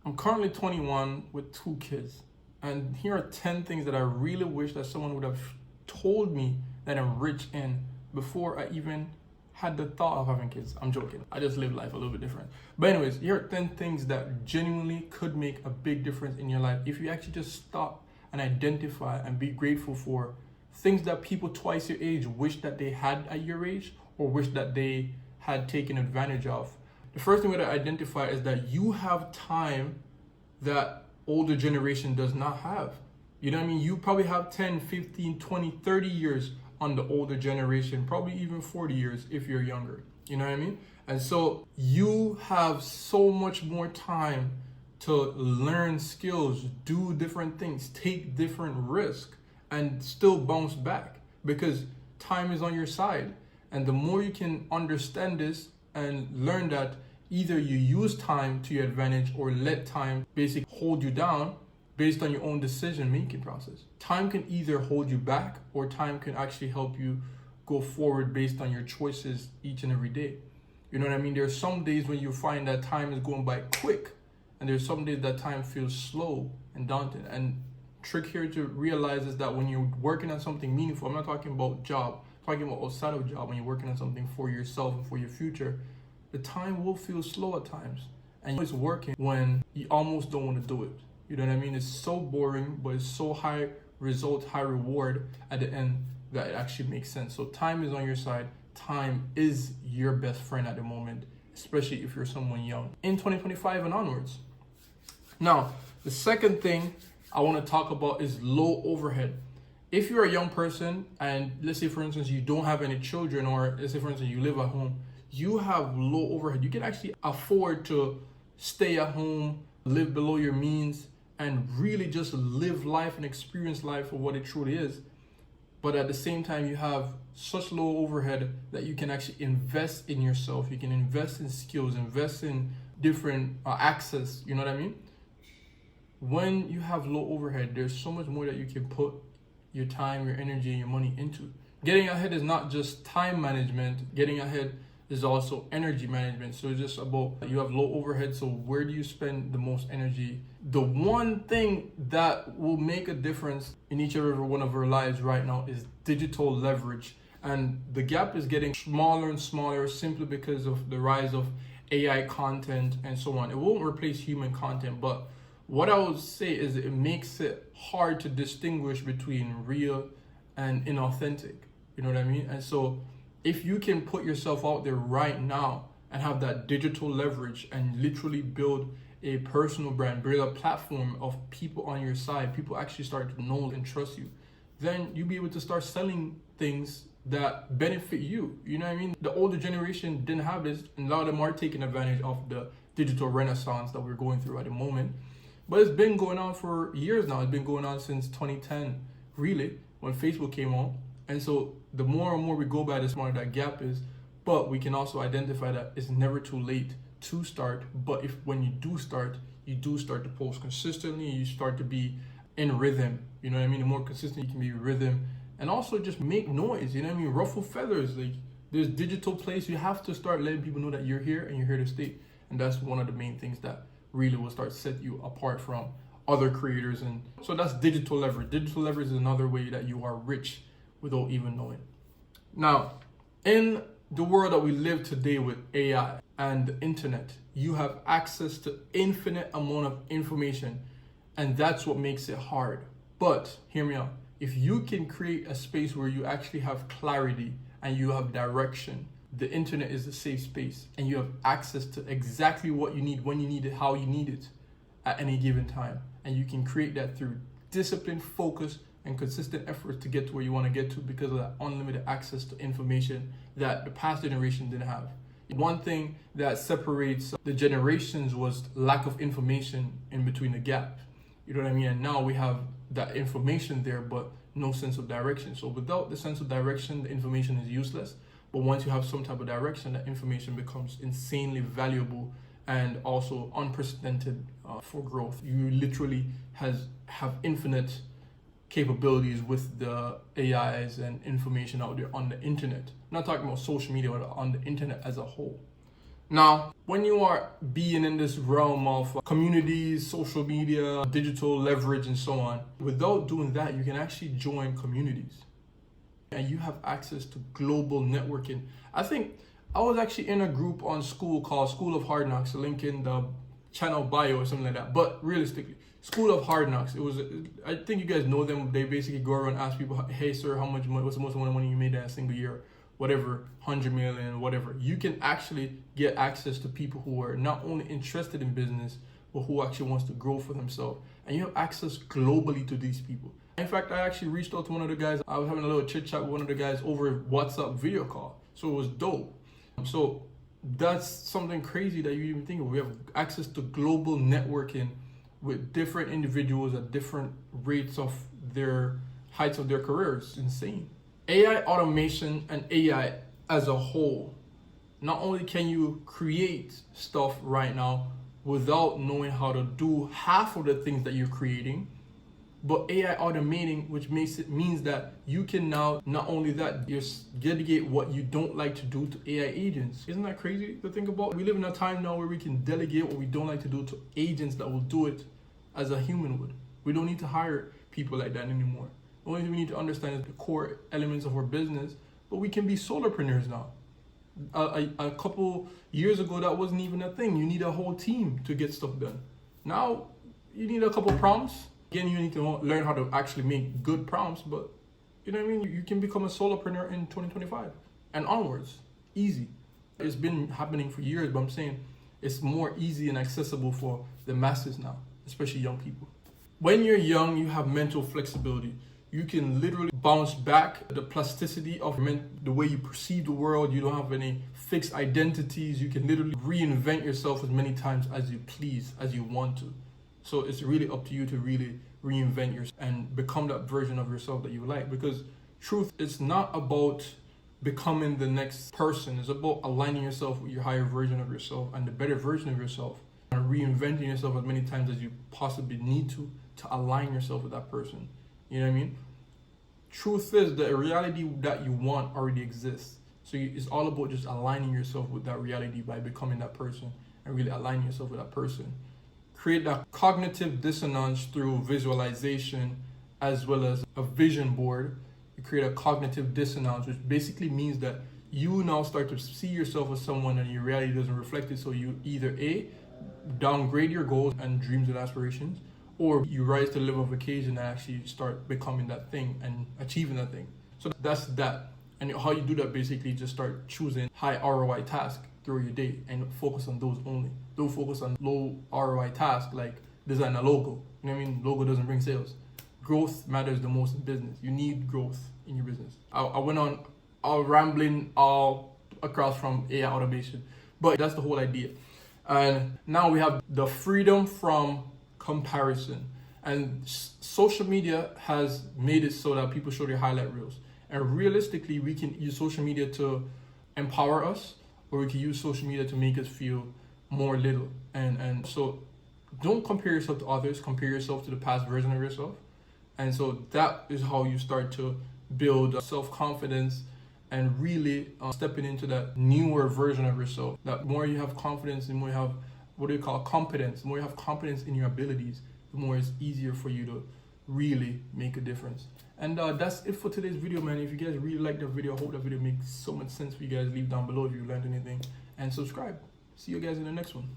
I'm currently 21 with 2 kids. And here are 10 things that I really wish that someone would have told me that I'm rich in before I even had the thought of having kids. I'm joking. I just live life a little bit different. But anyways, here are 10 things that genuinely could make a big difference in your life if you actually just stop and identify and be grateful for things that people twice your age wish that they had at your age or wish that they had taken advantage of. The first thing we gotta identify is that you have time that older generation does not have. You know what I mean? You probably have 10, 15, 20, 30 years on the older generation, probably even 40 years if you're younger. You know what I mean? And so you have so much more time to learn skills, do different things, take different risks, and still bounce back because time is on your side. And the more you can understand this and learn that either you use time to your advantage or let time basically hold you down based on your own decision-making process. Time can either hold you back or time can actually help you go forward based on your choices each and every day. You know what I mean? There's some days when you find that time is going by quick, and there's some days that time feels slow and daunting. And trick here to realize is that when you're working on something meaningful, I'm not talking about job, I'm talking about outside of job, when you're working on something for yourself and for your future, the time will feel slow at times. And it's working when you almost don't want to do it. You know what I mean? It's so boring, but it's so high result, high reward at the end that it actually makes sense. So time is on your side. Time is your best friend at the moment, especially if you're someone young in 2025 and onwards. Now, the second thing I want to talk about is low overhead. If you're a young person and let's say, for instance, you don't have any children, or let's say, for instance, you live at home, you have low overhead. You can actually afford to stay at home, live below your means, and really just live life and experience life for what it truly is. But at the same time, you have such low overhead that you can actually invest in yourself. You can invest in skills, invest in different access. You know what I mean? When you have low overhead, there's so much more that you can put your time, your energy, and your money into. Getting ahead is not just time management. Getting ahead is also energy management. So it's just about, you have low overhead, so where do you spend the most energy? The one thing that will make a difference in each and every one of our lives right now is digital leverage. And the gap is getting smaller and smaller simply because of the rise of AI content and so on. It won't replace human content, but what I would say is it makes it hard to distinguish between real and inauthentic. You know what I mean? And so if you can put yourself out there right now and have that digital leverage and literally build a personal brand, build a platform of people on your side, people actually start to know and trust you, then you'll be able to start selling things that benefit you. You know what I mean? The older generation didn't have this, and a lot of them are taking advantage of the digital renaissance that we're going through at the moment. But it's been going on for years now. It's been going on since 2010, really, when Facebook came on. And so the more and more we go by, the smaller that gap is. But we can also identify that it's never too late to start. But if when you do start to post consistently, you start to be in rhythm. You know what I mean? The more consistent you can be in rhythm. And also just make noise, you know what I mean? Ruffle feathers. Like, there's digital place. You have to start letting people know that you're here and you're here to stay. And that's one of the main things that really will start set you apart from other creators. And so that's digital leverage. Digital leverage is another way that you are rich without even knowing. Now, in the world that we live today with AI and the internet, you have access to infinite amount of information, and that's what makes it hard. But hear me out. If you can create a space where you actually have clarity and you have direction, the internet is a safe space and you have access to exactly what you need, when you need it, how you need it at any given time. And you can create that through discipline, focus, and consistent efforts to get to where you want to get to because of that unlimited access to information that the past generation didn't have. One thing that separates the generations was lack of information in between the gap. You know what I mean? And now we have that information there, but no sense of direction. So without the sense of direction, the information is useless. But once you have some type of direction, that information becomes insanely valuable and also unprecedented for growth. You literally have infinite capabilities with the AIs and information out there on the internet. I'm not talking about social media, but on the internet as a whole. Now, when you are being in this realm of communities, social media, digital leverage, and so on, without doing that, you can actually join communities and you have access to global networking. I think I was actually in a group on school called School of Hard Knocks, link in the channel bio or something like that. But realistically, School of Hard Knocks, I think you guys know them. They basically go around and ask people, hey sir, how much money, what's the most amount of money you made in a single year? Whatever, 100 million, whatever. You can actually get access to people who are not only interested in business, but who actually wants to grow for themselves. And you have access globally to these people. In fact, I actually reached out to one of the guys. I was having a little chit chat with one of the guys over WhatsApp video call. So it was dope. So that's something crazy that you even think of. We have access to global networking with different individuals at different rates of their heights of their careers. It's insane. AI automation and AI as a whole, not only can you create stuff right now without knowing how to do half of the things that you're creating, but AI automating, which means that you can now, not only that, you delegate what you don't like to do to AI agents. Isn't that crazy to think about? We live in a time now where we can delegate what we don't like to do to agents that will do it as a human would. We don't need to hire people like that anymore. The only thing we need to understand is the core elements of our business, but we can be solopreneurs now. A couple years ago, that wasn't even a thing. You need a whole team to get stuff done. Now, you need a couple prompts. Again, you need to learn how to actually make good prompts, but you know what I mean? You can become a solopreneur in 2025 and onwards. Easy. It's been happening for years, but I'm saying it's more easy and accessible for the masses now, especially young people. When you're young, you have mental flexibility. You can literally bounce back the plasticity of the way you perceive the world. You don't have any fixed identities. You can literally reinvent yourself as many times as you please, as you want to. So it's really up to you to really reinvent yourself and become that version of yourself that you like. Because truth, it's not about becoming the next person. It's about aligning yourself with your higher version of yourself and the better version of yourself, and reinventing yourself as many times as you possibly need to align yourself with that person. You know what I mean? Truth is, the reality that you want already exists. So it's all about just aligning yourself with that reality by becoming that person and really aligning yourself with that person. Create that cognitive dissonance through visualization as well as a vision board. You create a cognitive dissonance, which basically means that you now start to see yourself as someone and your reality doesn't reflect it. So you either A, downgrade your goals and dreams and aspirations, or you rise to the level of occasion and actually start becoming that thing and achieving that thing. So that's that. And how you do that, basically just start choosing high ROI tasks through your day and focus on those only. Don't focus on low ROI tasks like design a logo. You know what I mean? Logo doesn't bring sales. Growth matters the most in business. You need growth in your business. I went on all rambling all across from AI automation, but that's the whole idea. And now we have the freedom from comparison. And social media has made it so that people show their highlight reels. And realistically, we can use social media to empower us, or we can use social media to make us feel more little. And so don't compare yourself to others, compare yourself to the past version of yourself. And so that is how you start to build self-confidence and really stepping into that newer version of yourself. That more you have confidence, the more you have competence, the more you have confidence in your abilities, the more it's easier for you to really make a difference. And that's it for today's video, man. If you guys really like the video, I hope that video makes so much sense for you guys. Leave down below if you learned anything and subscribe. See you guys in the next one.